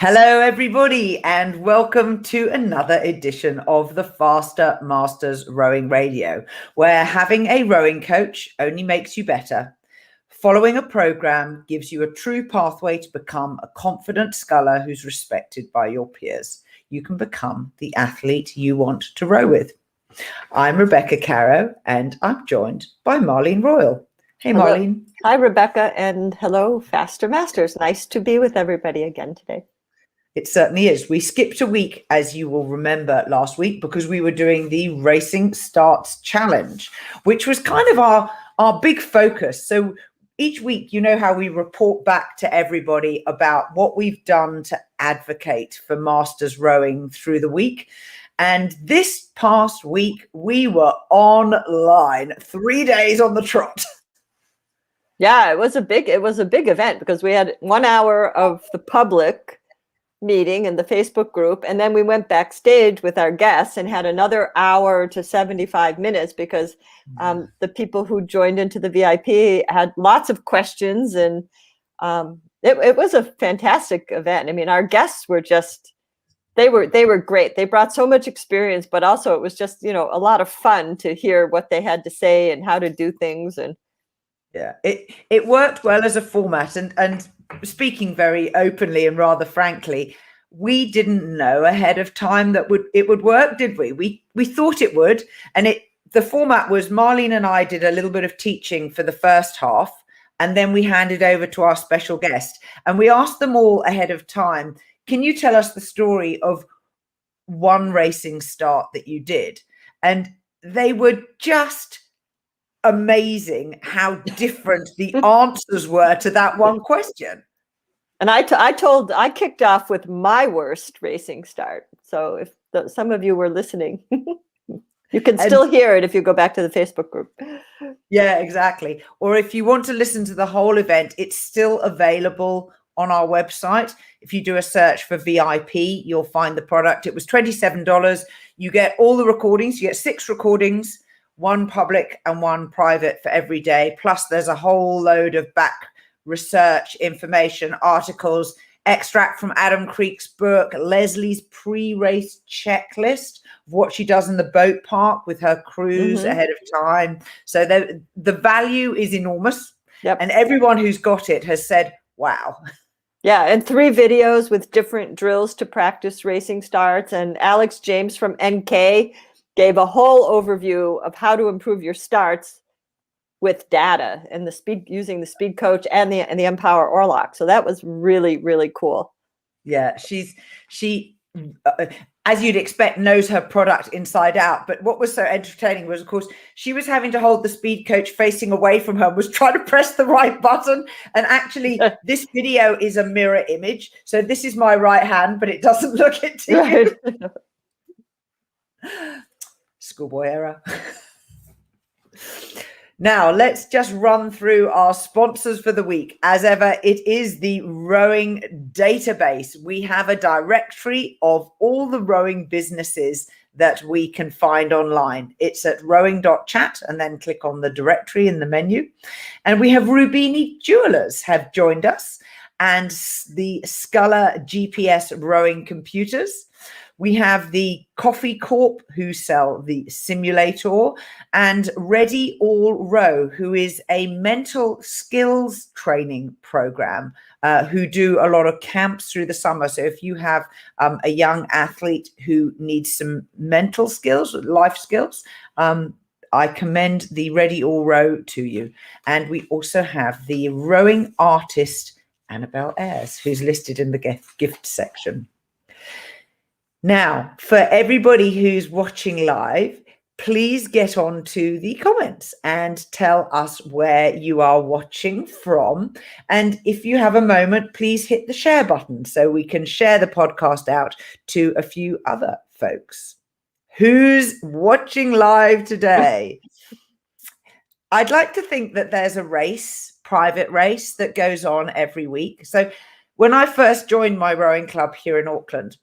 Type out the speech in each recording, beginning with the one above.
Hello, everybody, and welcome to another edition of the Faster Masters Rowing Radio, where having a rowing coach only makes you better. Following a program gives you a true pathway to become a confident sculler who's respected by your peers. You can become the athlete you want to row with. I'm Rebecca Caroe, and I'm joined by Marlene Royle. Hey, Hello. Marlene. Hi, Rebecca, and hello, Faster Masters. Nice to be with everybody again today. It certainly is. We skipped a week, as you will remember, last week because we were doing the Racing Starts Challenge, which was kind of our big focus. So each week, you know how we report back to everybody about what we've done to advocate for Masters rowing through the week. And this past week, we were online 3 days on the trot. Yeah, it was a big event because we had 1 hour of the public meeting in the Facebook group, and then we went backstage with our guests and had another hour to 75 minutes because the people who joined into the VIP had lots of questions, and it was a fantastic event. I mean, our guests were just they were great. They brought so much experience, but also it was just, a lot of fun to hear what they had to say and how to do things. And yeah, it worked well as a format, and speaking very openly and rather frankly, we didn't know ahead of time that it would work, did we? We thought it would, and the format was Marlene and I did a little bit of teaching for the first half, and then we handed over to our special guest, and we asked them all ahead of time, can you tell us the story of one racing start that you did? And they were just amazing how different the answers were to that one question. And I kicked off with my worst racing start. So if some of you were listening, you can still hear it if you go back to the Facebook group. Yeah, exactly. Or if you want to listen to the whole event, it's still available on our website. If you do a search for VIP, you'll find the product. It was $27. You get all the recordings. You get 6 recordings, 1 public and 1 private for every day. Plus, there's a whole load of back research, information, articles, extract from Adam Creek's book, Leslie's pre-race checklist of what she does in the boat park with her crews ahead of time. So the value is enormous. Yep. And everyone who's got it has said, wow. Yeah, and 3 videos with different drills to practice racing starts. And Alex James from NK gave a whole overview of how to improve your starts with data and using the speed coach and the Empower Orlock. So that was really, really cool. Yeah, she as you'd expect, knows her product inside out. But what was so entertaining was, of course, she was having to hold the speed coach facing away from her, was trying to press the right button. And actually, this video is a mirror image. So this is my right hand, but it doesn't look it to you. Schoolboy error. Now, let's just run through our sponsors for the week. As ever, it is the Rowing Database. We have a directory of all the rowing businesses that we can find online. It's at rowing.chat, and then click on the directory in the menu. And we have Rubini Jewellers have joined us, and the Scullr GPS Rowing Computers. We have the Coffee Corp, who sell the simulator, and Ready All Row, who is a mental skills training program, who do a lot of camps through the summer. So if you have a young athlete who needs some mental skills, life skills, I commend the Ready All Row to you. And we also have the rowing artist, Annabelle Ayres, who's listed in the gift section. Now, for everybody who's watching live, please get on to the comments and tell us where you are watching from. And if you have a moment, please hit the share button so we can share the podcast out to a few other folks. Who's watching live today? I'd like to think that there's a private race that goes on every week. So when I first joined my rowing club here in Auckland,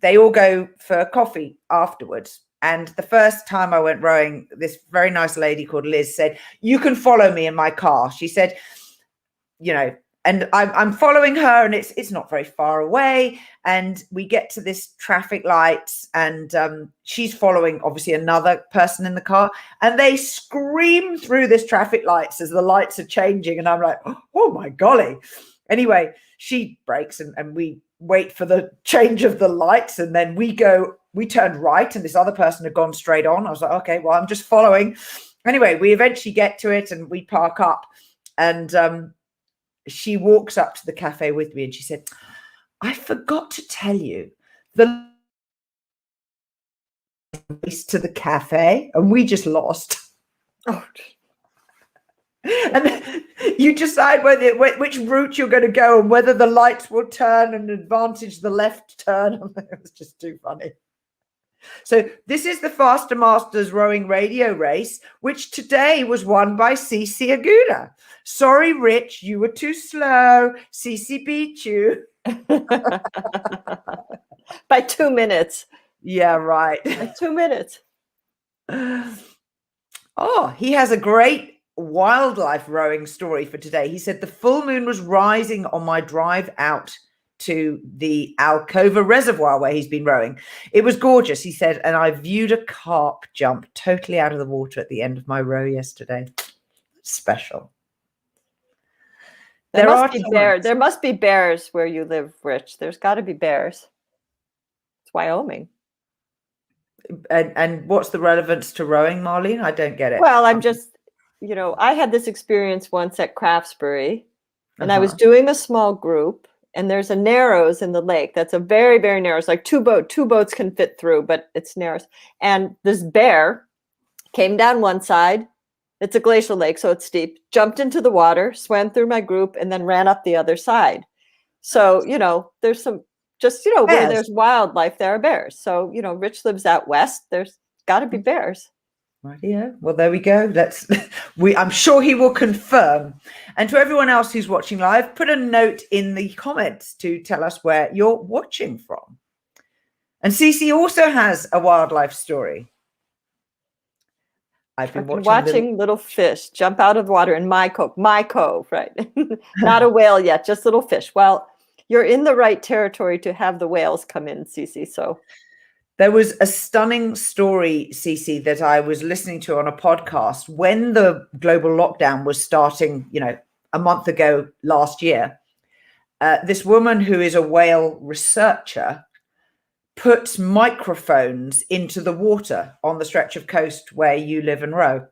they all go for coffee afterwards. And the first time I went rowing, this very nice lady called Liz said, you can follow me in my car. She said, I'm following her, and it's not very far away. And we get to this traffic lights, and she's following obviously another person in the car, and they scream through this traffic lights as the lights are changing. And I'm like, oh my golly. Anyway, she brakes, and we wait for the change of the lights, and then we turned right, and this other person had gone straight on. I was like, okay, well, I'm just following. Anyway, we eventually get to it, and we park up, and she walks up to the cafe with me, and she said, I forgot to tell you the race to the cafe, and we just lost. Oh. And then you decide which route you're going to go, and whether the lights will turn and advantage the left turn. It was just too funny. So this is the Faster Masters Rowing Radio Race, which today was won by Cece Aguda. Sorry, Rich, you were too slow. Cece beat you. By 2 minutes. Yeah, right. By 2 minutes. Oh, he has a great wildlife rowing story for today. He said the full moon was rising on my drive out to the Alcova Reservoir where he's been rowing. It was gorgeous, he said, and I viewed a carp jump totally out of the water at the end of my row yesterday. Special. There must be bears where you live, Rich. There's got to be bears. It's Wyoming. And what's the relevance to rowing, Marlene? I don't get it. Well, I'm just, I had this experience once at Craftsbury, and I was doing a small group, and there's a narrows in the lake. That's a very, very narrow. It's like two boats can fit through, but it's narrows. And this bear came down one side. It's a glacial lake, so it's steep. Jumped into the water, swam through my group, and then ran up the other side. So, there's some, where there's wildlife, there are bears. So, Rich lives out west. There's got to be bears. Yeah. Well, there we go. I'm sure he will confirm. And to everyone else who's watching live, put a note in the comments to tell us where you're watching from. And Cece also has a wildlife story. I've been watching little fish jump out of the water in my cove, right? Not a whale yet, just little fish. Well, you're in the right territory to have the whales come in, Cece. So there was a stunning story, Cece, that I was listening to on a podcast when the global lockdown was starting, a month ago last year. This woman who is a whale researcher puts microphones into the water on the stretch of coast where you live and row.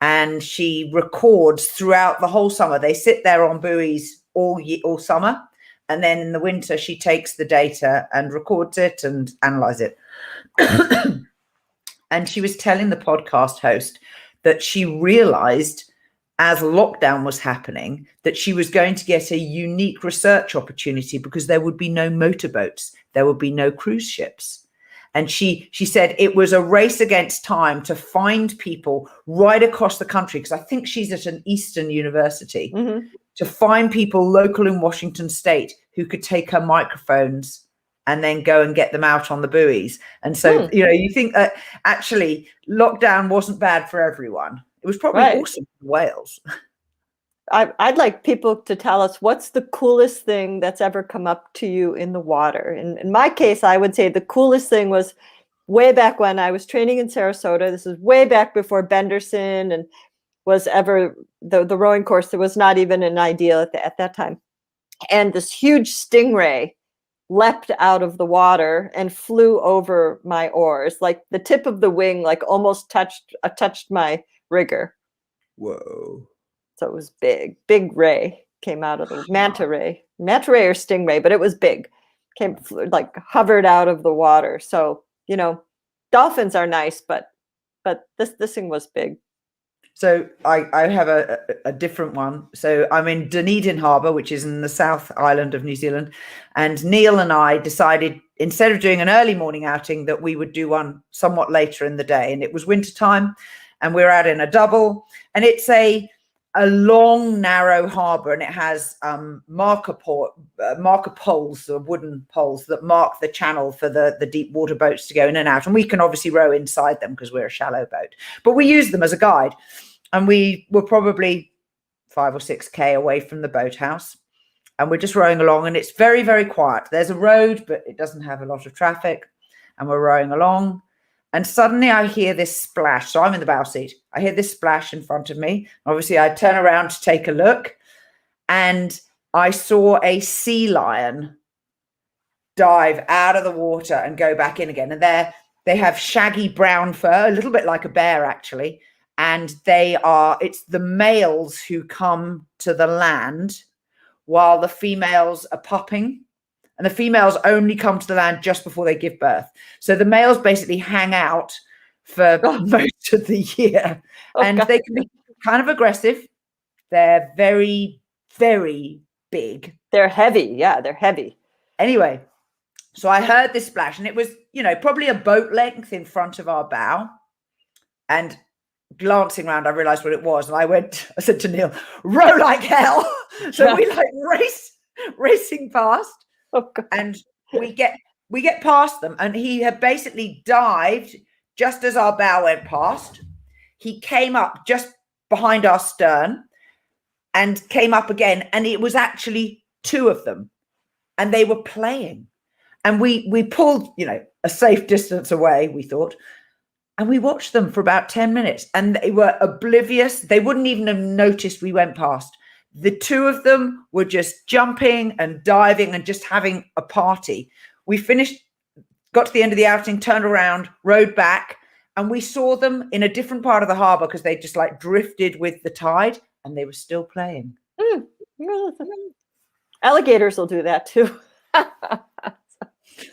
And she records throughout the whole summer. They sit there on buoys all summer. And then in the winter, she takes the data and records it and analyzes it. And she was telling the podcast host that she realized as lockdown was happening that she was going to get a unique research opportunity because there would be no motorboats, there would be no cruise ships. And she said it was a race against time to find people right across the country, because I think she's at an Eastern university, to find people local in Washington state who could take her microphones and then go and get them out on the buoys. And so, you think that actually lockdown wasn't bad for everyone. It was probably awesome for whales. I'd like people to tell us what's the coolest thing that's ever come up to you in the water. In my case, I would say the coolest thing was way back when I was training in Sarasota. This is way back before Benderson and was ever the rowing course. There was not even an idea at that time. And this huge stingray leapt out of the water and flew over my oars. Like the tip of the wing, like almost touched my rigger. Whoa. So it was big ray came out of the manta ray or stingray, but it was big. Hovered out of the water. So, dolphins are nice, but this thing was big. So I have a different one. So I'm in Dunedin Harbour, which is in the South Island of New Zealand. And Neil and I decided, instead of doing an early morning outing, that we would do one somewhat later in the day. And it was winter time, and we're out in a double. And it's a long, narrow harbour, and it has marker poles, or wooden poles that mark the channel for the deep water boats to go in and out. And we can obviously row inside them because we're a shallow boat, but we use them as a guide. And we were probably 5 or 6K away from the boathouse. and we're just rowing along, and it's very, very quiet. There's a road, but it doesn't have a lot of traffic, and we're rowing along. And suddenly I hear this splash. So I'm in the bow seat. I hear this splash in front of me. Obviously, I turn around to take a look, and I saw a sea lion dive out of the water and go back in again. And they have shaggy brown fur, a little bit like a bear, actually. And it's the males who come to the land while the females are pupping. And the females only come to the land just before they give birth. So the males basically hang out for most of the year. And they can be kind of aggressive. They're very, very big. They're heavy. Yeah, they're heavy. Anyway, so I heard this splash, and it was, probably a boat length in front of our bow. And glancing around, I realized what it was. And I said to Neil, row like hell. So we racing past. And we get past them, and he had basically dived just as our bow went past. He came up just behind our stern and came up again, and it was actually two of them, and they were playing. And we pulled, a safe distance away, we thought, and we watched them for about 10 minutes, and they were oblivious. They wouldn't even have noticed we went past. The two of them were just jumping and diving and just having a party. We finished, got to the end of the outing, turned around, rowed back, and we saw them in a different part of the harbour because they just drifted with the tide, and they were still playing. Alligators will do that too.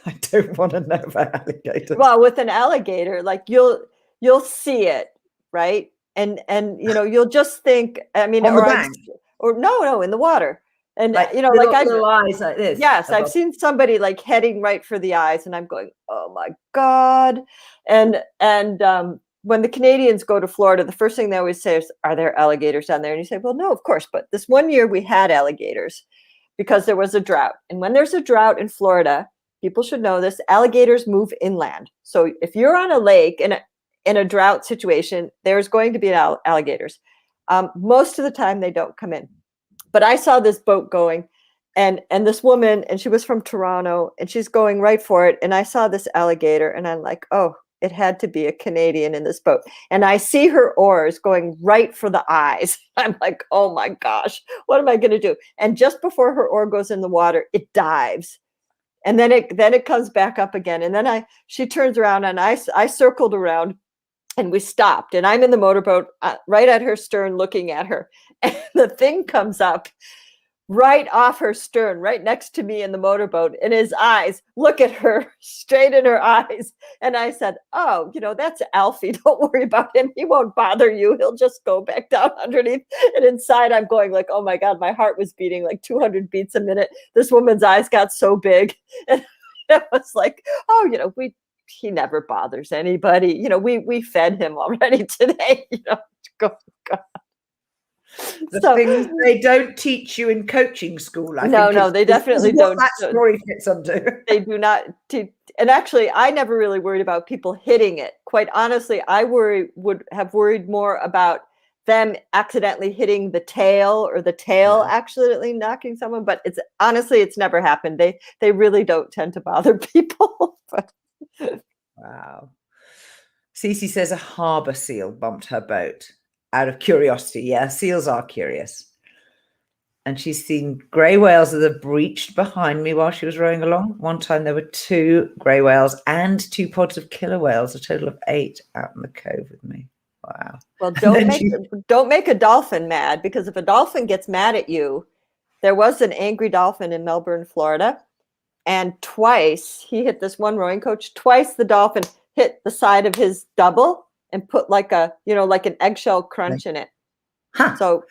I don't want to know about alligators. Well, with an alligator, you'll see it, right? And you'll just think, on the bank. Or no, in the water. And little eyes like this. Yes, I've seen somebody heading right for the eyes, and I'm going, oh my God. And when the Canadians go to Florida, the first thing they always say is, are there alligators down there? And you say, well, no, of course. But this one year we had alligators because there was a drought. And when there's a drought in Florida, people should know this, alligators move inland. So if you're on a lake in a drought situation, there's going to be alligators. Most of the time they don't come in. But I saw this boat going, and this woman, and she was from Toronto, and she's going right for it. And I saw this alligator, and I'm like, oh, it had to be a Canadian in this boat. And I see her oars going right for the eyes. I'm like, oh my gosh, what am I going to do? And just before her oar goes in the water, it dives. And then it comes back up again. And then she turns around, and I circled around, and we stopped. And I'm in the motorboat right at her stern looking at her. And the thing comes up right off her stern, right next to me in the motorboat. And his eyes, look at her, straight in her eyes. And I said, oh, that's Alfie. Don't worry about him. He won't bother you. He'll just go back down underneath. And inside I'm going oh my God, my heart was beating 200 beats a minute. This woman's eyes got so big. And it was oh, he never bothers anybody. We fed him already today. Go. The things they don't teach you in coaching school. No, they definitely don't. That story fits onto. They do not teach. And actually, I never really worried about people hitting it. Quite honestly, I would have worried more about them accidentally hitting the tail, or the tail accidentally knocking someone. But it's never happened. They really don't tend to bother people. Wow. Cece says a harbour seal bumped her boat out of curiosity. Yeah, seals are curious. And she's seen grey whales that have breached behind me while she was rowing along. One time there were 2 grey whales and 2 pods of killer whales, a total of 8 out in the cove with me. Wow. Well, don't make a dolphin mad, because if a dolphin gets mad at you, there was an angry dolphin in Melbourne, Florida. And twice, he hit this one rowing coach, twice the dolphin hit the side of his double and put an eggshell crunch in it. Huh. So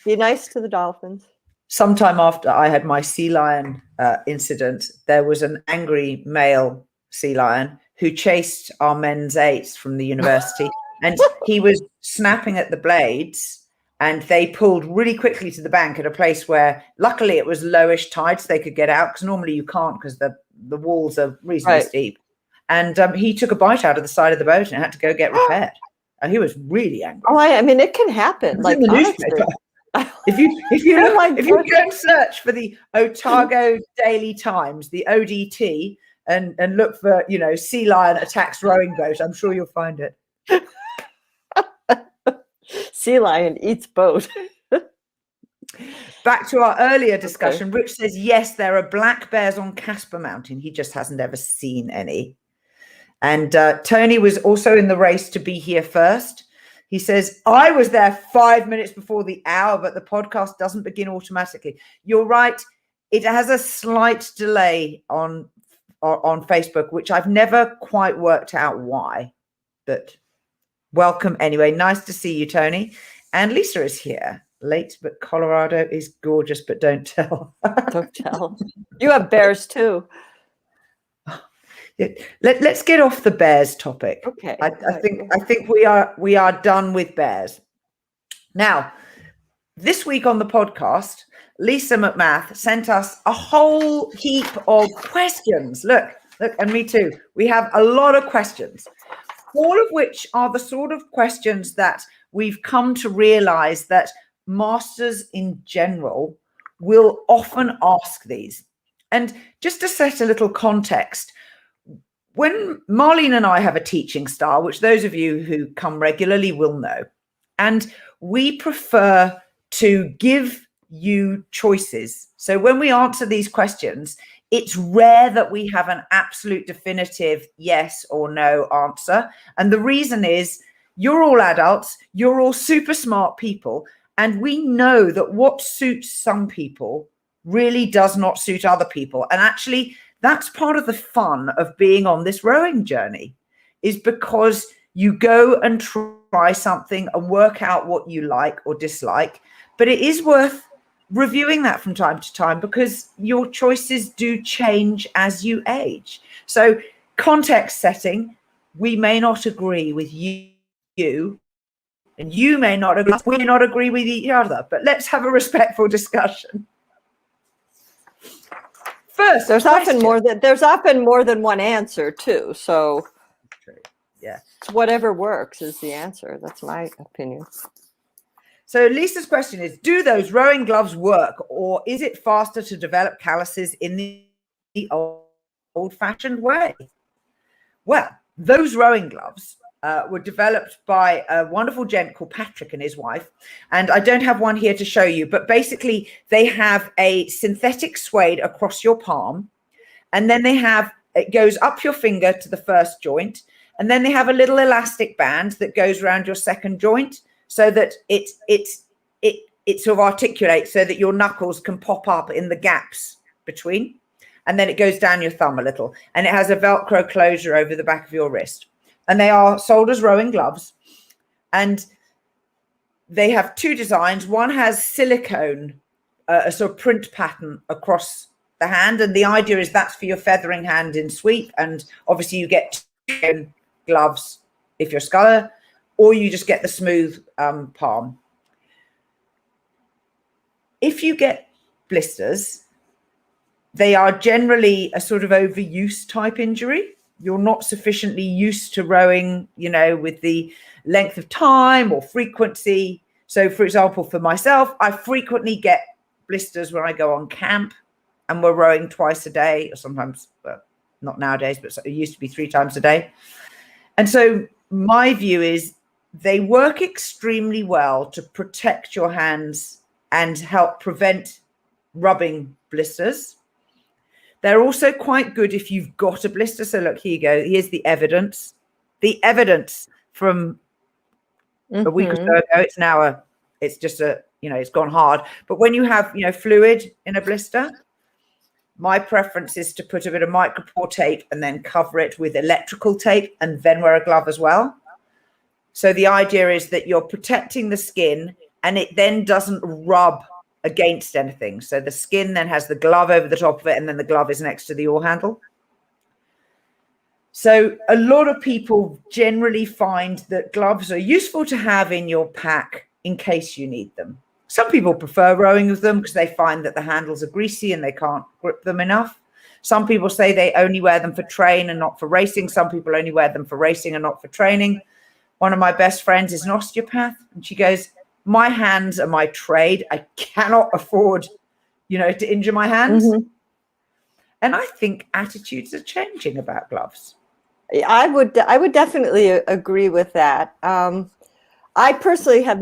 be nice to the dolphins. Sometime after I had my sea lion incident, there was an angry male sea lion who chased our men's eights from the university. And he was snapping at the blades, and they pulled really quickly to the bank at a place where luckily it was lowish tide, so they could get out, because normally you can't, because the walls are reasonably steep. And he took a bite out of the side of the boat and had to go get repaired. And he was really angry. Oh, I mean, it can happen. In the newspaper. If you Oh my if you God. go and search for the Otago Daily Times, the ODT, and look for, sea lion attacks rowing boat, I'm sure you'll find it. Sea lion eats boat. Back to our earlier discussion, Rich says, yes, there are black bears on Casper Mountain. He just hasn't ever seen any. And Tony was also in the race to be here first. He says, I was there 5 minutes before the hour, but the podcast doesn't begin automatically. You're right. It has a slight delay on Facebook, which I've never quite worked out why. But welcome anyway. Nice to see you, Tony. And Lisa is here. Late, but Colorado is gorgeous, but don't tell. Don't tell. You have bears too. Let's get off the bears topic. Okay. I think we are done with bears. Now, this week on the podcast, Lisa McMath sent us a whole heap of questions. Look, and me too. We have a lot of questions, all of which are the sort of questions that we've come to realize that masters in general will often ask these. And just to set a little context, when Marlene and I have a teaching style, which those of you who come regularly will know, and we prefer to give you choices. So when we answer these questions, it's rare that we have an absolute definitive yes or no answer. And the reason is you're all adults, you're all super smart people, and we know that what suits some people really does not suit other people. And actually, that's part of the fun of being on this rowing journey, is because you go and try something and work out what you like or dislike. But it is worth reviewing that from time to time, because your choices do change as you age. So context setting, we may not agree with you, and you may not agree, we may not agree with each other, but let's have a respectful discussion. First, there's often more than one answer too. So yeah, it's whatever works is the answer. That's my opinion. So Lisa's question is, do those rowing gloves work, or is it faster to develop calluses in the old-fashioned way? Well, those rowing gloves were developed by a wonderful gent called Patrick and his wife. And I don't have one here to show you, but basically they have a synthetic suede across your palm. And then it goes up your finger to the first joint. And then they have a little elastic band that goes around your second joint, so that it sort of articulates so that your knuckles can pop up in the gaps between. And then it goes down your thumb a little. And it has a Velcro closure over the back of your wrist. And they are sold as rowing gloves. And they have two designs. One has silicone, a sort of print pattern across the hand. And the idea is that's for your feathering hand in sweep. And obviously you get two gloves if you're sculler, or you just get the smooth palm. If you get blisters, they are generally a sort of overuse type injury. You're not sufficiently used to rowing, with the length of time or frequency. So, for example, for myself, I frequently get blisters when I go on camp and we're rowing twice a day, or sometimes, well, not nowadays, but it used to be 3 times a day. And so my view is they work extremely well to protect your hands and help prevent rubbing blisters. They're also quite good if you've got a blister. So look, here you go. Here's the evidence. The evidence from a week or so ago. It's just it's gone hard. But when you have, fluid in a blister, my preference is to put a bit of micropore tape and then cover it with electrical tape and then wear a glove as well. So the idea is that you're protecting the skin and it then doesn't rub against anything. So the skin then has the glove over the top of it, and then the glove is next to the oar handle. So a lot of people generally find that gloves are useful to have in your pack in case you need them. Some people prefer rowing with them because they find that the handles are greasy and they can't grip them enough. Some people say they only wear them for train and not for racing. Some people only wear them for racing and not for training. One of my best friends is an osteopath, and she goes, my hands are my trade. I cannot afford, to injure my hands. Mm-hmm. And I think attitudes are changing about gloves. I would definitely agree with that. I personally have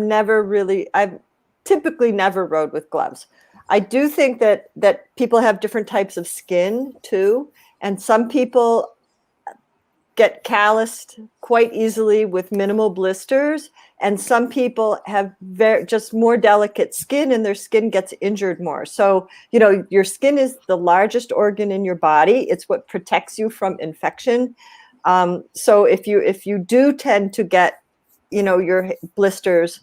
I've typically never rode with gloves. I do think that people have different types of skin too, and some people get calloused quite easily with minimal blisters, and some people have just more delicate skin, and their skin gets injured more. So, your skin is the largest organ in your body. It's what protects you from infection. So if you do tend to get, your blisters,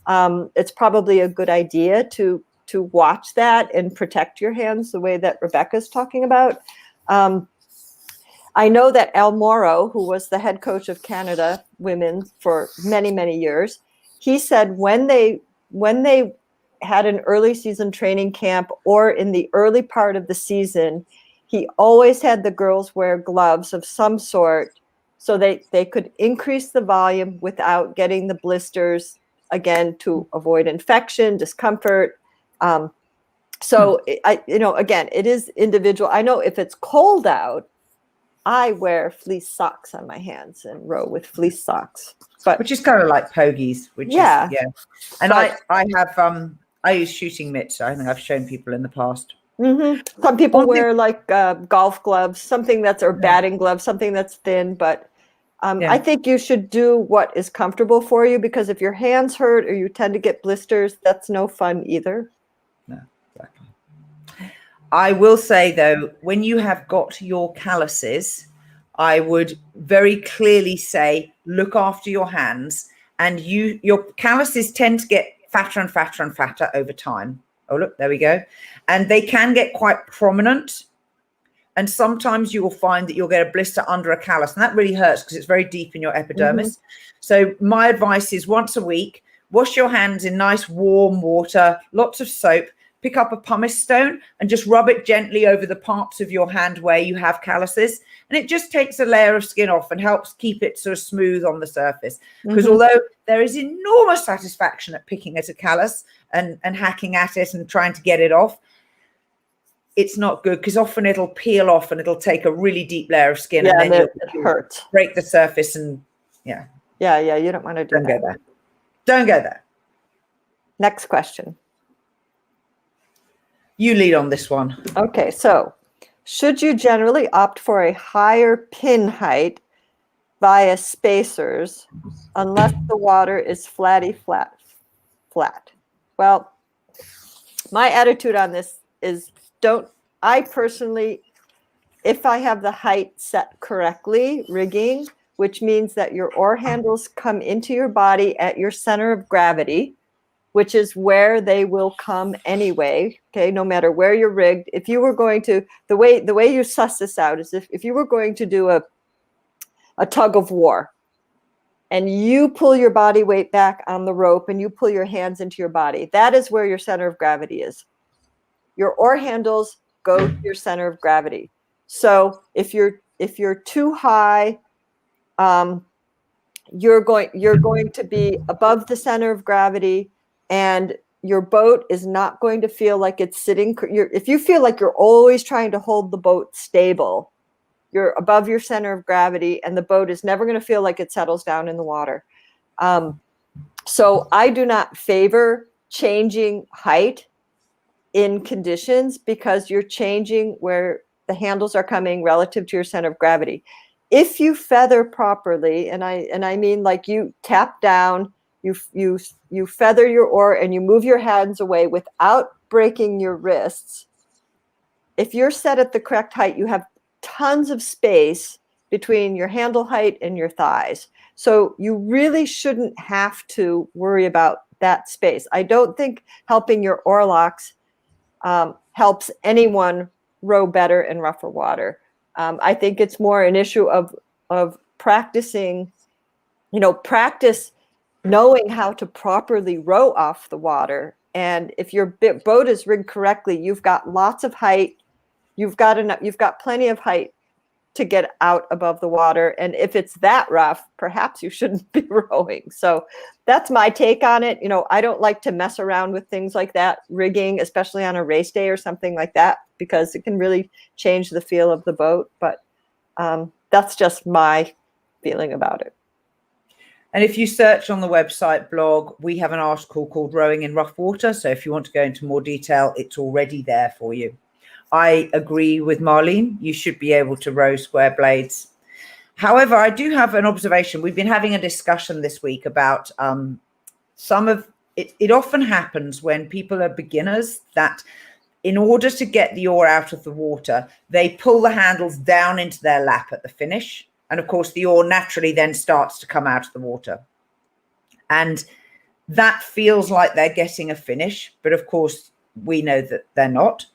it's probably a good idea to watch that and protect your hands the way that Rebecca's talking about. I know that Al Morrow, who was the head coach of Canada women for many, many years, he said when they had an early season training camp or in the early part of the season, he always had the girls wear gloves of some sort so they could increase the volume without getting the blisters, again, to avoid infection, discomfort. So, again, it is individual. I know if it's cold out, I wear fleece socks on my hands and row with fleece socks, which is kind of like pogies, which is. And I use shooting mitts. I think I've shown people in the past. Mm-hmm. Some people wear like golf gloves, something or batting gloves, something that's thin. But I think you should do what is comfortable for you, because if your hands hurt or you tend to get blisters, that's no fun either. No, exactly. I will say, though, when you have got your calluses, I would very clearly say, look after your hands. And your calluses tend to get fatter and fatter and fatter over time. Oh, look, there we go. And they can get quite prominent. And sometimes you will find that you'll get a blister under a callus. And that really hurts because it's very deep in your epidermis. Mm-hmm. So my advice is once a week, wash your hands in nice warm water, lots of soap. Pick up a pumice stone and just rub it gently over the parts of your hand where you have calluses. And it just takes a layer of skin off and helps keep it sort of smooth on the surface. Because although there is enormous satisfaction at picking at a callus and hacking at it and trying to get it off, it's not good because often it'll peel off and it'll take a really deep layer of skin. Yeah, and then it hurts. Break the surface and Yeah, you don't want to do that. Don't go there. Don't go there. Next question. You lead on this one. Okay, so should you generally opt for a higher pin height via spacers unless the water is flat? Well, my attitude on this is I personally, if I have the height set correctly, rigging, which means that your oar handles come into your body at your center of gravity, which is where they will come anyway, okay, no matter where you're rigged. If you were going to, the way you suss this out is if you were going to do a tug of war and you pull your body weight back on the rope and you pull your hands into your body, that is where your center of gravity is. Your oar handles go to your center of gravity. So if you're too high, you're going to be above the center of gravity, and your boat is not going to feel like it's sitting. If you feel like you're always trying to hold the boat stable, you're above your center of gravity, and the boat is never going to feel like it settles down in the water. So I do not favor changing height in conditions because you're changing where the handles are coming relative to your center of gravity. If you feather properly, and I mean like you tap down, you feather your oar and you move your hands away without breaking your wrists. If you're set at the correct height, you have tons of space between your handle height and your thighs. So you really shouldn't have to worry about that space. I don't think helping your oar locks helps anyone row better in rougher water. I think it's more an issue of practicing, practice knowing how to properly row off the water. And if your boat is rigged correctly, you've got lots of height. You've got plenty of height to get out above the water. And if it's that rough, perhaps you shouldn't be rowing. So that's my take on it. I don't like to mess around with things like that, rigging, especially on a race day or something like that, because it can really change the feel of the boat. But that's just my feeling about it. And if you search on the website blog, we have an article called Rowing in Rough Water. So if you want to go into more detail, it's already there for you. I agree with Marlene. You should be able to row square blades. However, I do have an observation. We've been having a discussion this week about some of it. It often happens when people are beginners that in order to get the oar out of the water, they pull the handles down into their lap at the finish. And of course, the oar naturally then starts to come out of the water. And that feels like they're getting a finish. But of course, we know that they're not.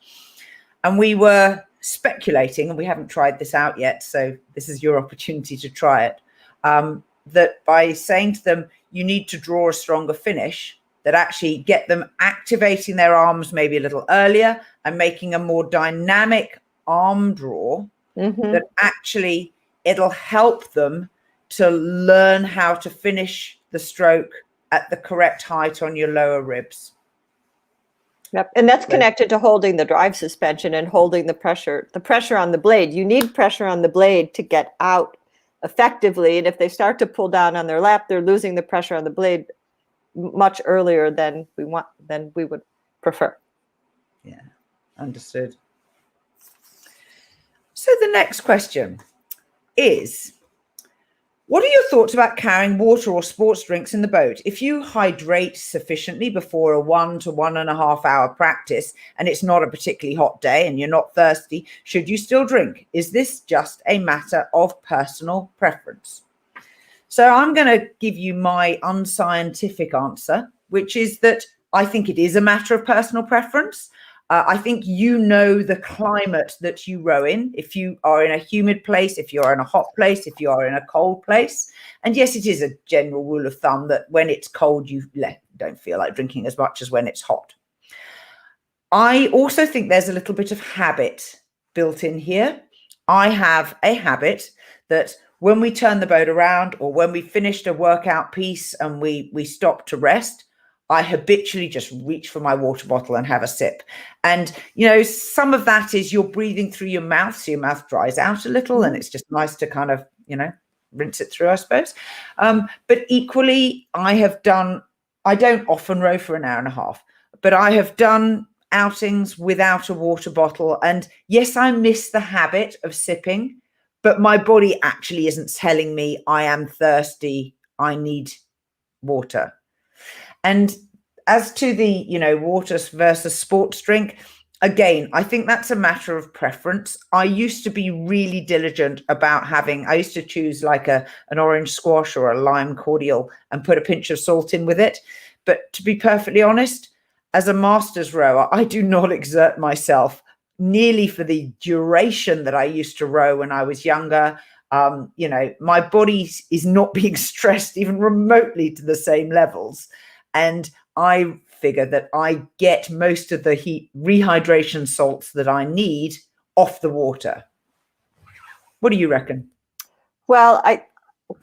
And we were speculating, and we haven't tried this out yet, so this is your opportunity to try it, that by saying to them, you need to draw a stronger finish, that actually get them activating their arms maybe a little earlier and making a more dynamic arm draw, that actually it'll help them to learn how to finish the stroke at the correct height on your lower ribs. Yep. And that's connected to holding the drive suspension and holding the pressure on the blade. You need pressure on the blade to get out effectively. And if they start to pull down on their lap, they're losing the pressure on the blade much earlier than we would prefer. Yeah, understood. So the next question is, what are your thoughts about carrying water or sports drinks in the boat? If you hydrate sufficiently before a 1 to 1.5 hour practice and it's not a particularly hot day and you're not thirsty, should you still drink? Is this just a matter of personal preference? So I'm going to give you my unscientific answer, which is that I think it is a matter of personal preference. I think the climate that you row in, if you are in a humid place, if you are in a hot place, if you are in a cold place. And yes, it is a general rule of thumb that when it's cold, you don't feel like drinking as much as when it's hot. I also think there's a little bit of habit built in here. I have a habit that when we turn the boat around or when we finished a workout piece and we stop to rest, I habitually just reach for my water bottle and have a sip. And, some of that is you're breathing through your mouth, so your mouth dries out a little, and it's just nice to kind of, rinse it through, I suppose. But equally, I don't often row for an hour and a half, but I have done outings without a water bottle. And yes, I miss the habit of sipping, but my body actually isn't telling me I am thirsty, I need water. And as to the, water versus sports drink, again, I think that's a matter of preference. I used to be really diligent about I used to choose like an orange squash or a lime cordial and put a pinch of salt in with it. But to be perfectly honest, as a master's rower, I do not exert myself nearly for the duration that I used to row when I was younger. My body is not being stressed even remotely to the same levels. And I figure that I get most of the rehydration salts that I need off the water. What do you reckon? Well, a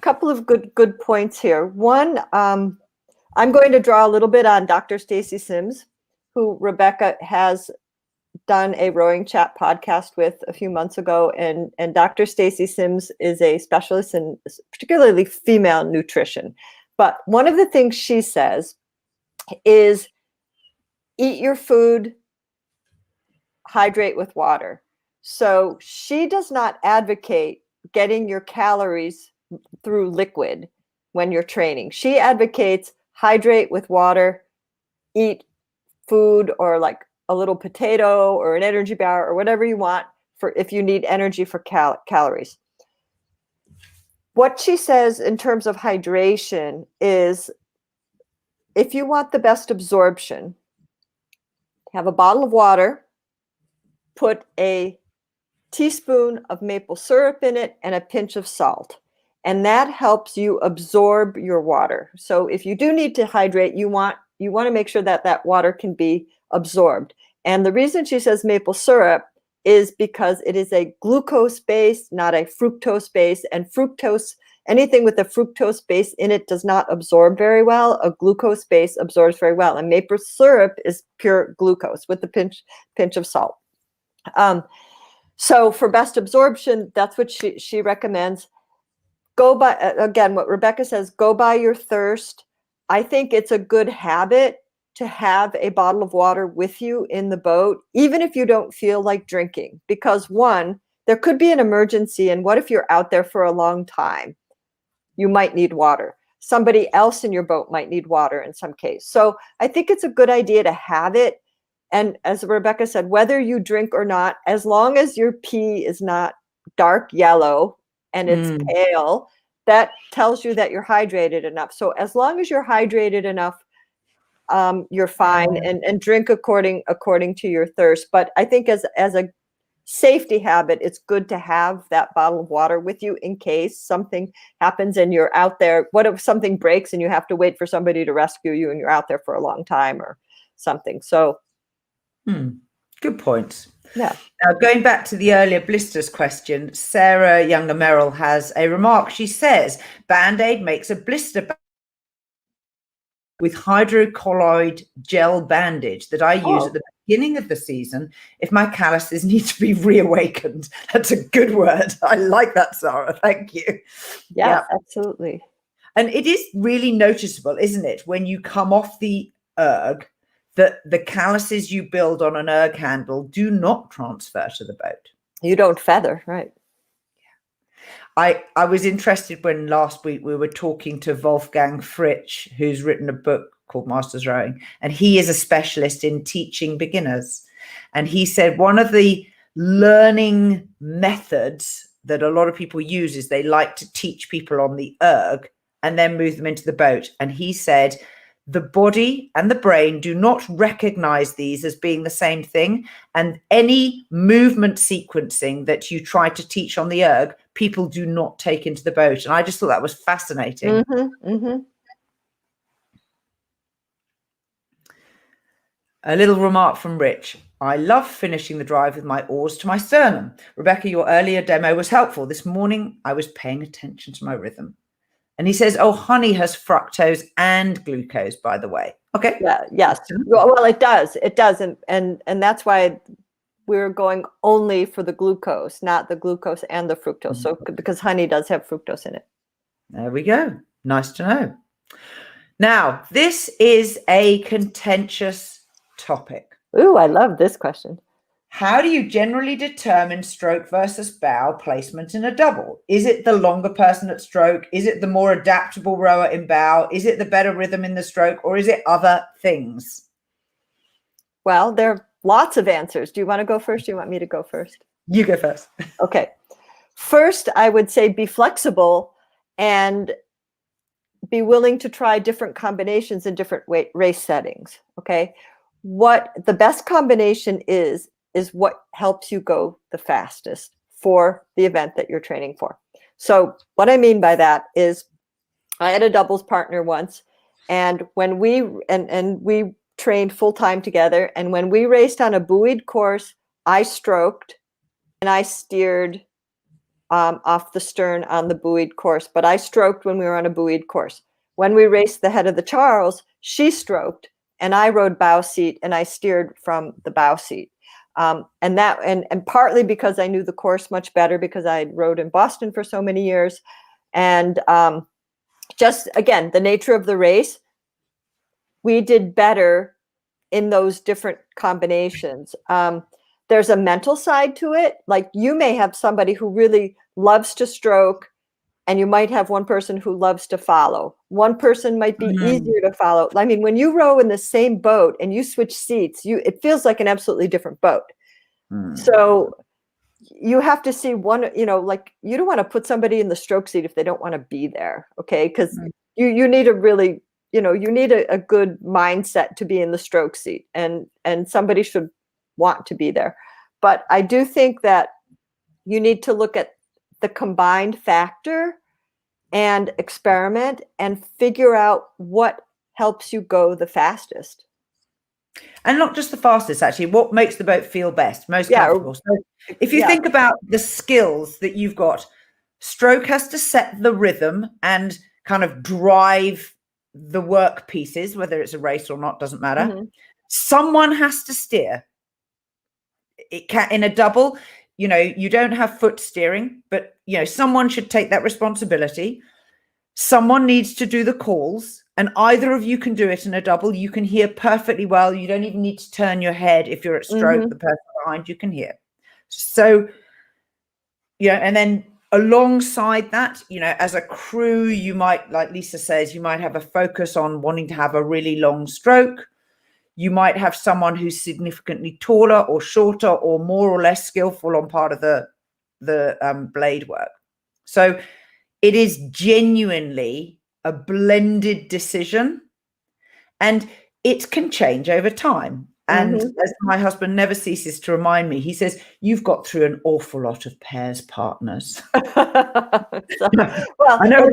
couple of good points here. One, I'm going to draw a little bit on Dr. Stacy Sims, who Rebecca has done a Rowing Chat podcast with a few months ago. And Dr. Stacy Sims is a specialist in particularly female nutrition. But one of the things she says is eat your food, hydrate with water. So she does not advocate getting your calories through liquid when you're training. She advocates hydrate with water, eat food or like a little potato or an energy bar or whatever you want for if you need energy for calories. What she says in terms of hydration is if you want the best absorption, have a bottle of water, put a teaspoon of maple syrup in it and a pinch of salt. And that helps you absorb your water. So if you do need to hydrate, you want to make sure that water can be absorbed. And the reason she says maple syrup is because it is a glucose base, not a fructose base. And fructose, anything with a fructose base in it does not absorb very well. A glucose base absorbs very well. And maple syrup is pure glucose with a pinch of salt. So for best absorption, that's what she recommends. Go by, again, what Rebecca says, go by your thirst. I think it's a good habit to have a bottle of water with you in the boat, even if you don't feel like drinking, because one, there could be an emergency. And what if you're out there for a long time? You might need water. Somebody else in your boat might need water in some case. So I think it's a good idea to have it. And as Rebecca said, whether you drink or not, as long as your pee is not dark yellow and it's pale, that tells you that you're hydrated enough. So as long as you're hydrated enough, you're fine, and drink according to your thirst. But I think as a safety habit, it's good to have that bottle of water with you in case something happens and you're out there. What if something breaks and you have to wait for somebody to rescue you and you're out there for a long time or something? So good point. Yeah. Now, going back to the earlier blisters question, Sarah Younger Merrill has a remark. She says, Band-Aid makes a blister with hydrocolloid gel bandage that I use at the beginning of the season if my calluses need to be reawakened. That's a good word. I like that, Sarah. Thank you. Yeah, absolutely. And it is really noticeable, isn't it, when you come off the erg, that the calluses you build on an erg handle do not transfer to the boat. You don't feather, right? I was interested when last week we were talking to Wolfgang Fritsch, who's written a book called Masters Rowing, and he is a specialist in teaching beginners. And he said one of the learning methods that a lot of people use is they like to teach people on the erg and then move them into the boat. And he said the body and the brain do not recognize these as being the same thing. And any movement sequencing that you try to teach on the erg, people do not take into the boat. And I just thought that was fascinating. A little remark from Rich. I love finishing the drive with my oars to my sternum. Rebecca, your earlier demo was helpful. This morning, I was paying attention to my rhythm. And he says, oh, honey has fructose and glucose, by the way. Okay. Yeah. Yes. Well, it does. It does. And that's why we're going only for the glucose, not the glucose and the fructose. So because honey does have fructose in it. There we go. Nice to know. Now, this is a contentious topic. Ooh, I love this question. How do you generally determine stroke versus bow placement in a double? Is it the longer person at stroke? Is it the more adaptable rower in bow? Is it the better rhythm in the stroke? Or is it other things? Well, there are lots of answers. Do you want to go first? Do you want me to go first? You go first. Okay. First, I would say be flexible and be willing to try different combinations in different race settings. Okay. What the best combination is what helps you go the fastest for the event that you're training for. So what I mean by that is I had a doubles partner once, and when we we trained full time together, and when we raced on a buoyed course, I stroked and I steered off the stern on the buoyed course, but I stroked when we were on a buoyed course. When we raced the head of the Charles, she stroked and I rode bow seat and I steered from the bow seat. And partly because I knew the course much better because I rode in Boston for so many years. And just again, the nature of the race, we did better in those different combinations. There's a mental side to it. Like you may have somebody who really loves to stroke, and you might have one person who loves to follow. One person might be easier to follow. I mean, when you row in the same boat and you switch seats, it feels like an absolutely different boat. So you have to see one, like you don't want to put somebody in the stroke seat if they don't want to be there. Okay. Because you need a really, you need a good mindset to be in the stroke seat, and somebody should want to be there. But I do think that you need to look at the combined factor and experiment and figure out what helps you go the fastest. And not just the fastest, actually, what makes the boat feel best, most Yeah, comfortable. So if you yeah. think about the skills that you've got, stroke has to set the rhythm and kind of drive the work pieces, whether it's a race or not, doesn't matter. Mhm. Someone has to steer. It can, in a double, you know, you don't have foot steering, but you know, someone should take that responsibility. Someone needs to do the calls, and either of you can do it in a double. You can hear perfectly well. You don't even need to turn your head. If you're at stroke, Mhm. the person behind you can hear. So, you know, and then alongside that, you know, as a crew, you might, like Lisa says, you might have a focus on wanting to have a really long stroke. You might have someone who's significantly taller or shorter or more or less skillful on part of the blade work. So it is genuinely a blended decision, and it can change over time. And as my husband never ceases to remind me, he says, you've got through an awful lot of pairs partners. So, well, I know.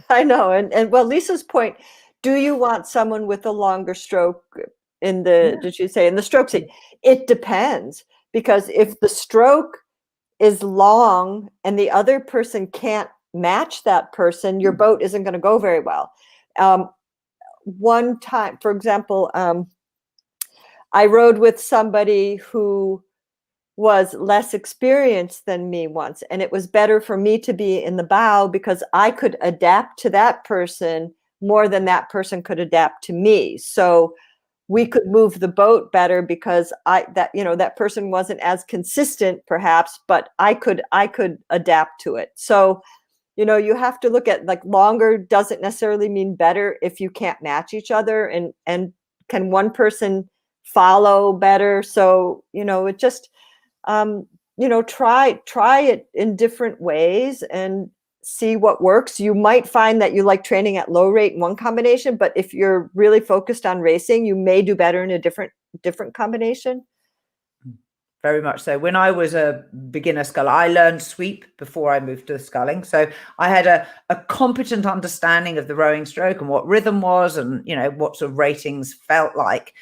I know. And well, Lisa's point, do you want someone with a longer stroke in the, did you say in the stroke seat? It depends, because if the stroke is long and the other person can't match that person, your boat isn't going to go very well. One time, for example, I rode with somebody who was less experienced than me once, and it was better for me to be in the bow because I could adapt to that person more than that person could adapt to me. So we could move the boat better because that person wasn't as consistent perhaps, but I could adapt to it. So you have to look at, like, longer doesn't necessarily mean better if you can't match each other, and can one person follow better. So it just try it in different ways and see what works. You might find that you like training at low rate in one combination, but if you're really focused on racing, you may do better in a different combination. Very much so. When I was a beginner sculler, I learned sweep before I moved to the sculling. So I had a competent understanding of the rowing stroke and what rhythm was, and what sort of ratings felt like.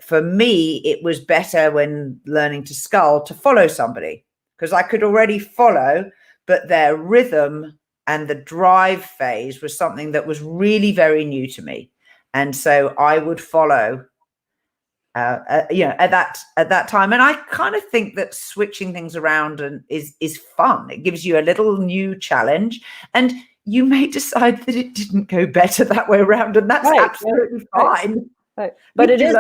For me, it was better when learning to scull to follow somebody, because I could already follow, but their rhythm and the drive phase was something that was really very new to me. And so I would follow at that time. And I kind of think that switching things around is fun. It gives you a little new challenge, and you may decide that it didn't go better that way around, and that's absolutely fine. Right. But it is,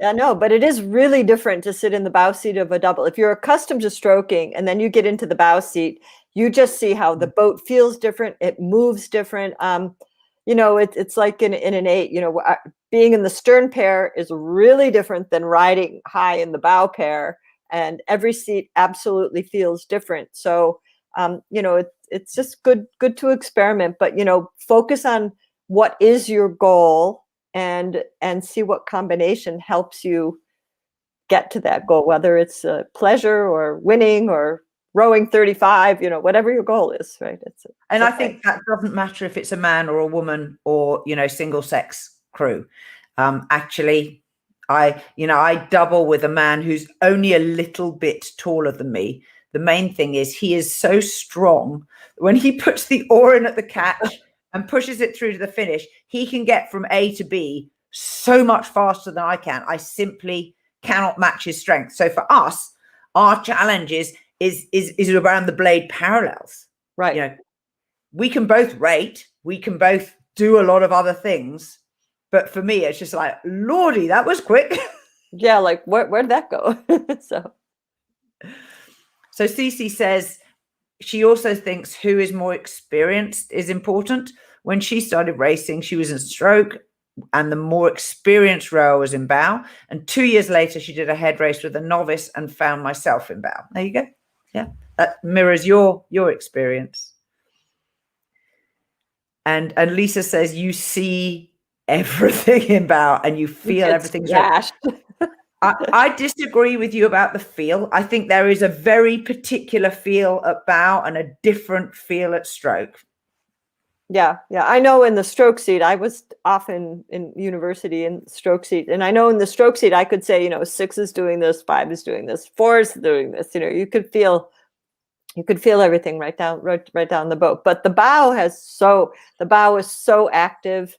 I know, but it is really different to sit in the bow seat of a double. If you're accustomed to stroking and then you get into the bow seat, you just see how the boat feels different. It moves different. It's like in an 8, being in the stern pair is really different than riding high in the bow pair, and every seat absolutely feels different. So, it's just good to experiment, but, focus on what is your goal and see what combination helps you get to that goal, whether it's pleasure or winning or rowing 35, whatever your goal is, right? And I think that doesn't matter if it's a man or a woman or, single sex crew. Actually, I double with a man who's only a little bit taller than me. The main thing is he is so strong. When he puts the oar in at the catch and pushes it through to the finish, he can get from A to B so much faster than I can. I simply cannot match his strength. So for us, our challenge is around the blade parallels. Right. We can both rate, we can both do a lot of other things, but for me, it's just like, Lordy, that was quick. Yeah, like where'd that go? So Cece says she also thinks who is more experienced is important. When she started racing, she was in stroke, and the more experienced rower was in bow. And 2 years later, she did a head race with a novice and found myself in bow. There you go. Yeah, that mirrors your experience. And Lisa says you see everything in bow and you feel everything. I disagree with you about the feel. I think there is a very particular feel at bow and a different feel at stroke. Yeah, yeah. I know in the stroke seat, I was often in university in stroke seat. And I know in the stroke seat, I could say, 6 is doing this, 5 is doing this, 4 is doing this. You could feel everything right down the boat. But the bow is so active.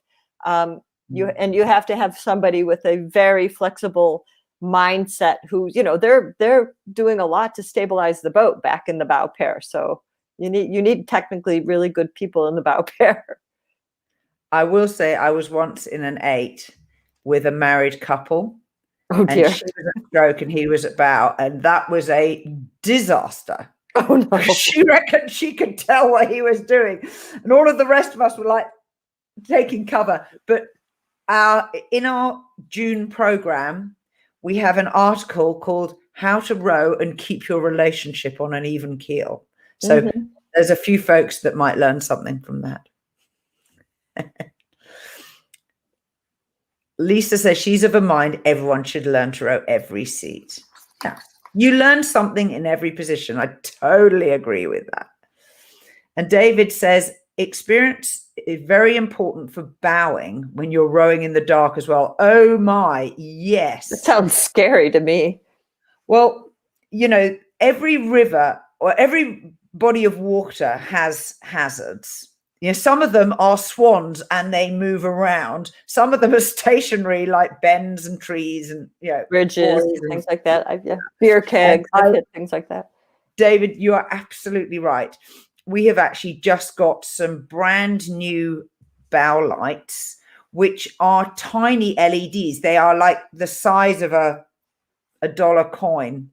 You have to have somebody with a very flexible mindset who, they're doing a lot to stabilize the boat back in the bow pair. So you need technically really good people in the bow pair. I will say I was once in an 8 with a married couple. Oh And dear. she was at stroke and he was at bow. And that was a disaster. Oh no. She reckoned she could tell what he was doing. And all of the rest of us were like taking cover. But in our June program, we have an article called How to Row and Keep Your Relationship on an Even Keel. So there's a few folks that might learn something from that. Lisa says she's of a mind everyone should learn to row every seat. Yeah. You learn something in every position. I totally agree with that. And David says experience is very important for bowing when you're rowing in the dark as well. Oh my, yes. That sounds scary to me. Well, every river or every body of water has hazards. Some of them are swans and they move around. Some of them are stationary, like bends and trees and bridges, things like that. Beer kegs, things like that. David, you are absolutely right. We have actually just got some brand new bow lights, which are tiny LEDs. They are like the size of a dollar coin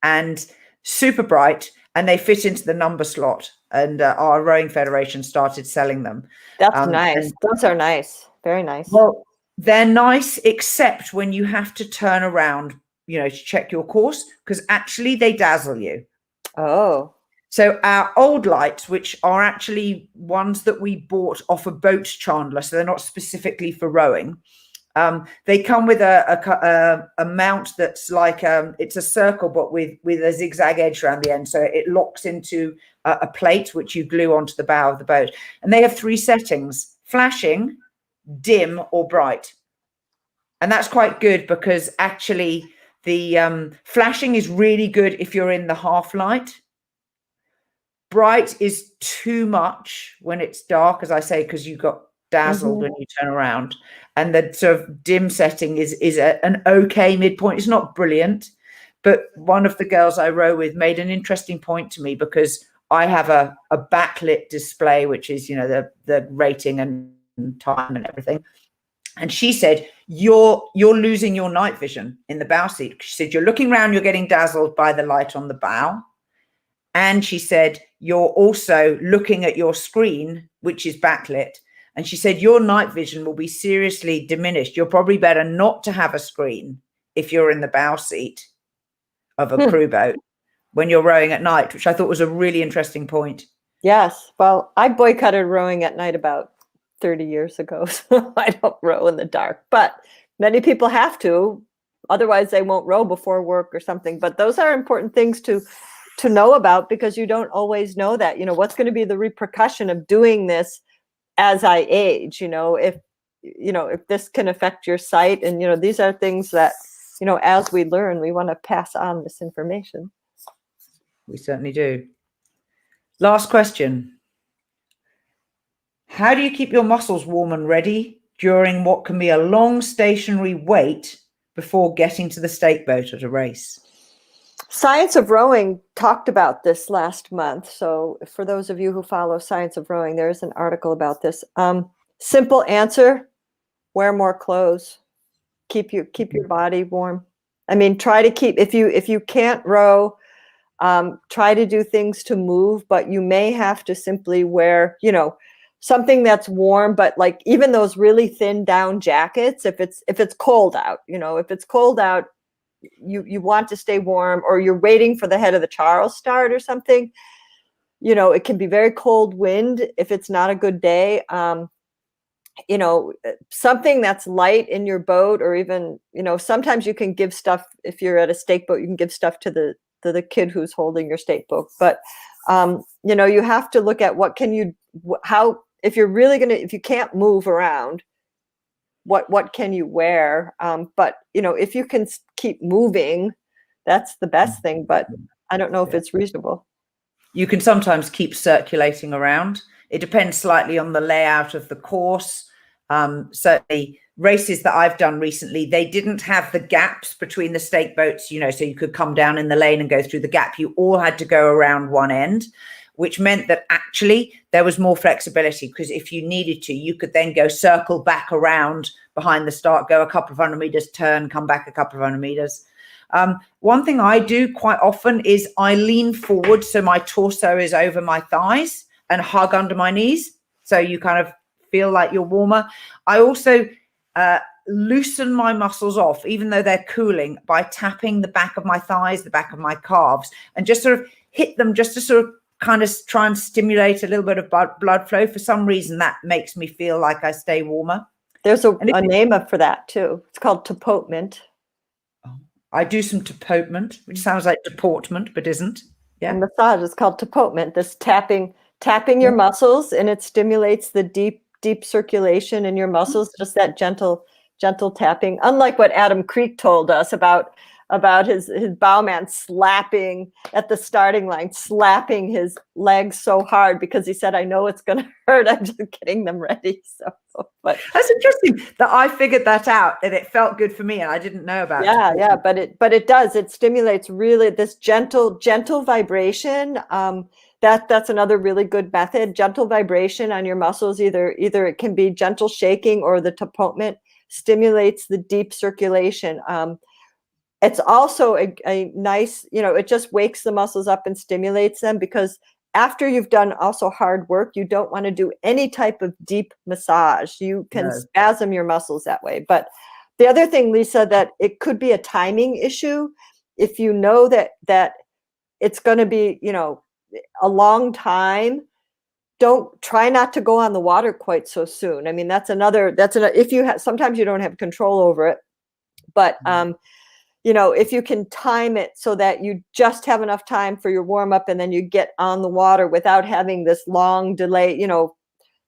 and super bright. And they fit into the number slot. And our rowing federation started selling them. That's nice. Those are nice. Very nice. Well, they're nice, except when you have to turn around, to check your course, because actually they dazzle you. Oh. So our old lights, which are actually ones that we bought off a boat chandler, so they're not specifically for rowing. They come with a mount that's like it's a circle, but with a zigzag edge around the end, so it locks into a plate which you glue onto the bow of the boat. And they have 3 settings: flashing, dim, or bright. And that's quite good because actually the flashing is really good if you're in the half light. Bright is too much when it's dark, as I say, because you got dazzled when you turn around. And the sort of dim setting is an okay midpoint. It's not brilliant, but one of the girls I row with made an interesting point to me, because I have a backlit display, which is the rating and time and everything. And she said, you're losing your night vision in the bow seat. She said, you're looking around, you're getting dazzled by the light on the bow. And she said, you're also looking at your screen, which is backlit. And she said, your night vision will be seriously diminished. You're probably better not to have a screen if you're in the bow seat of a crew boat when you're rowing at night, which I thought was a really interesting point. Yes. Well, I boycotted rowing at night about 30 years ago. So I don't row in the dark, but many people have to. Otherwise, they won't row before work or something. But those are important things to know about, because you don't always know that, what's going to be the repercussion of doing this as I age, if this can affect your sight. And, these are things that, as we learn, we want to pass on this information. We certainly do. Last question. How do you keep your muscles warm and ready during what can be a long stationary wait before getting to the stake boat at a race? Science of Rowing talked about this last month. So for those of you who follow Science of Rowing, there is an article about this. Simple answer: wear more clothes. Keep your body warm. I mean, try to keep, if you can't row, try to do things to move, but you may have to simply wear, something that's warm, but like even those really thin down jackets, if it's cold out, if it's cold out, you want to stay warm, or you're waiting for the head of the Charles start or something, it can be very cold wind if it's not a good day. Something that's light in your boat, or even, sometimes you can give stuff, if you're at a stake boat, you can give stuff to the kid who's holding your stake boat. But, you have to look at how if you're really if you can't move around, what can you wear? But if you can keep moving, that's the best thing. But I don't know if it's reasonable. You can sometimes keep circulating around. It depends slightly on the layout of the course. Certainly races that I've done recently, they didn't have the gaps between the stake boats, so you could come down in the lane and go through the gap. You all had to go around one end, which meant that actually there was more flexibility, because if you needed to, you could then go circle back around behind the start, go a couple of 100 meters, turn, come back a couple of 100 meters. One thing I do quite often is I lean forward so my torso is over my thighs and hug under my knees, so you kind of feel like you're warmer. I also loosen my muscles off, even though they're cooling, by tapping the back of my thighs, the back of my calves, and just sort of hit them just to sort of kind of try and stimulate a little bit of blood flow. For some reason, that makes me feel like I stay warmer. There's a name for that too. It's called deportment. I do some deportment, which sounds like deportment, but isn't. Yeah. A massage is called deportment. This tapping your muscles, and it stimulates the deep circulation in your muscles. Just that gentle tapping. Unlike what Adam Creek told us about his bowman slapping at the starting line, slapping his legs so hard because he said, "I know it's going to hurt. I'm just getting them ready." So, but that's interesting that I figured that out, and it felt good for me, and I didn't know about it. Yeah, but it does. It stimulates really this gentle vibration. That's another really good method. Gentle vibration on your muscles. Either it can be gentle shaking, or the deportment stimulates the deep circulation. It's also a nice, it just wakes the muscles up and stimulates them, because after you've done also hard work, you don't want to do any type of deep massage. You can spasm your muscles that way. But the other thing, Lisa, that it could be a timing issue. If you know that it's going to be, a long time, try not to go on the water quite so soon. I mean, that's another, if you have, sometimes you don't have control over it, but, if you can time it so that you just have enough time for your warm up, and then you get on the water without having this long delay, the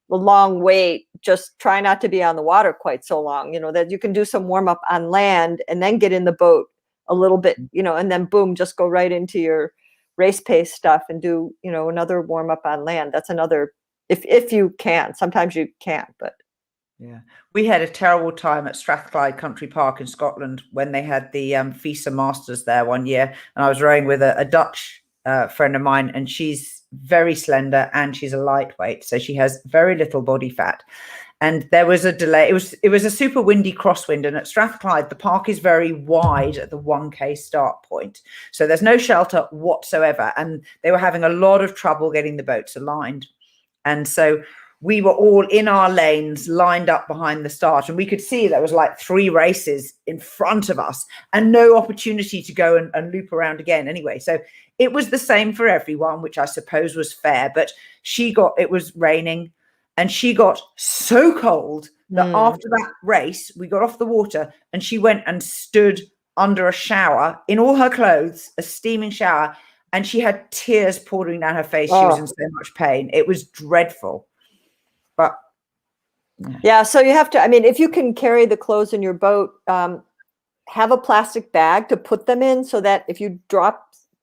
long wait, just try not to be on the water quite so long, that you can do some warm up on land and then get in the boat a little bit, and then boom, just go right into your race pace stuff and do, another warm up on land. That's another, if you can. Sometimes you can't, but. Yeah, we had a terrible time at Strathclyde Country Park in Scotland when they had the FISA Masters there one year, and I was rowing with a Dutch friend of mine, and she's very slender and she's a lightweight, so she has very little body fat. And there was a delay. It was a super windy crosswind, and at Strathclyde the park is very wide at the 1K start point, so there's no shelter whatsoever, and they were having a lot of trouble getting the boats aligned, and so we were all in our lanes lined up behind the start, and we could see there was like 3 races in front of us and no opportunity to go and loop around again anyway. So it was the same for everyone, which I suppose was fair, but it was raining, and she got so cold that after that race, we got off the water and she went and stood under a shower in all her clothes, a steaming shower, and she had tears pouring down her face. She was in so much pain. It was dreadful. But yeah, so you have to, if you can carry the clothes in your boat, have a plastic bag to put them in, so that if you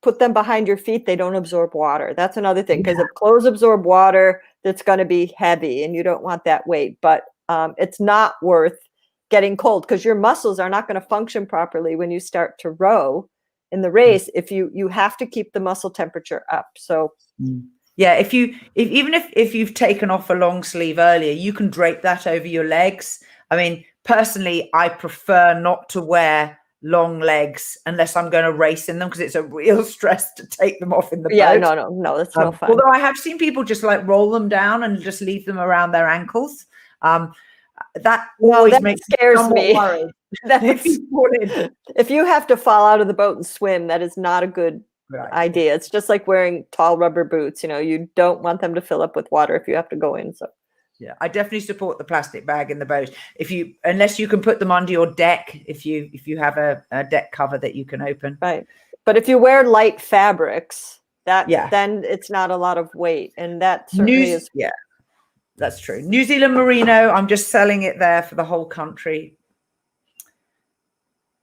put them behind your feet, they don't absorb water. That's another thing, because if clothes absorb water, that's going to be heavy, and you don't want that weight. But it's not worth getting cold, because your muscles are not going to function properly when you start to row in the race if you have to keep the muscle temperature up. So. Yeah, if you've taken off a long sleeve earlier, you can drape that over your legs. Personally, I prefer not to wear long legs unless I'm going to race in them, because it's a real stress to take them off in the boat. Yeah, no, that's no fun. Although I have seen people just like roll them down and just leave them around their ankles. That always makes scares me. Worried. If you have to fall out of the boat and swim, that is not a good idea. It's just like wearing tall rubber boots. You don't want them to fill up with water if you have to go in. So yeah, I definitely support the plastic bag in the boat. Unless you can put them under your deck, if you have a deck cover that you can open. Right. But if you wear light fabrics, then it's not a lot of weight, and that certainly is. Yeah. That's true. New Zealand Merino, I'm just selling it there for the whole country.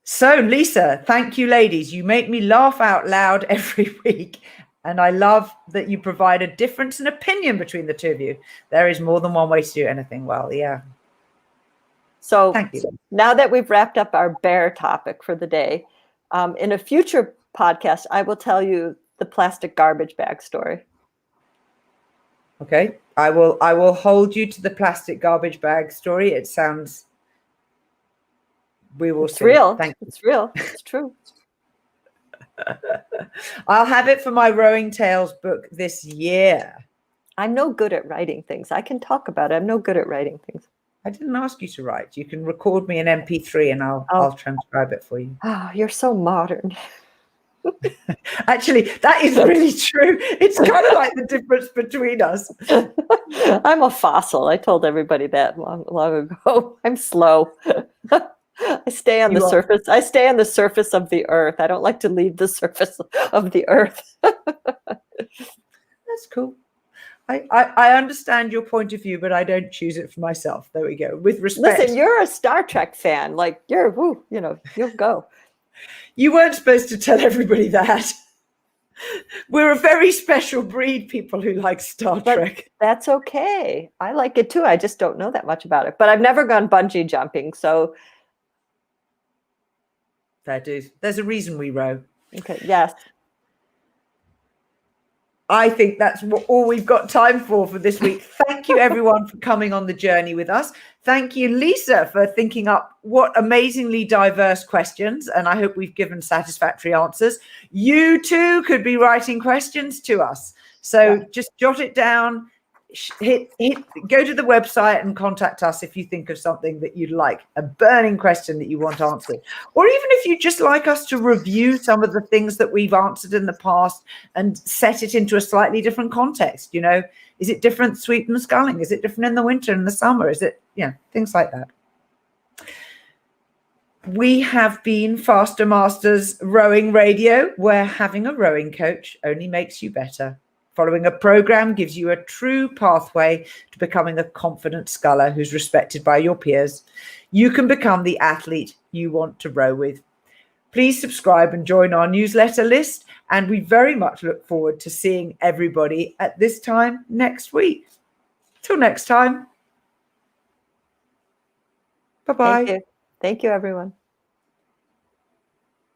So, Lisa, thank you, ladies. You make me laugh out loud every week. And I love that you provide a difference in opinion between the two of you. There is more than one way to do anything well. Yeah. So thank you. Now that we've wrapped up our bear topic for the day, in a future podcast, I will tell you the plastic garbage bag story. Okay. I will hold you to the plastic garbage bag story. It sounds, we will It's see. real. Thank you. It's real. It's true. I'll have it for my Rowing Tales book this year. I'm no good at writing things. I can talk about it. I'm no good at writing things. I didn't ask you to write. You can record me an MP3 and I'll transcribe it for you. Oh, you're so modern. Actually, that is really true. It's kind of like the difference between us. I'm a fossil. I told everybody that long ago. I'm slow. I stay on the surface. I stay on the surface of the earth. I don't like to leave the surface of the earth. That's cool. I understand your point of view, but I don't choose it for myself. There we go. With respect. Listen, you're a Star Trek fan. Like you'll go. You weren't supposed to tell everybody that. We're a very special breed, people who like Star Trek. That's okay. I like it too. I just don't know that much about it. But I've never gone bungee jumping, so. Fair dues. There's a reason we row. Okay. Yes. I think that's all we've got time for this week. Thank you, everyone, for coming on the journey with us. Thank you, Lisa, for thinking up what amazingly diverse questions, and I hope we've given satisfactory answers. You, too, could be writing questions to us. So just jot it down, go to the website and contact us if you think of something that you'd like, a burning question that you want answered. Or even if you just like us to review some of the things that we've answered in the past and set it into a slightly different context. You know, is it different sweep and sculling? Is it different in the winter and the summer? Is it, things like that. We have been Faster Masters Rowing Radio, where having a rowing coach only makes you better. Following a program gives you a true pathway to becoming a confident sculler who's respected by your peers. You can become the athlete you want to row with. Please subscribe and join our newsletter list, and we very much look forward to seeing everybody at this time next week. Till next time. Bye-bye. Thank you, everyone.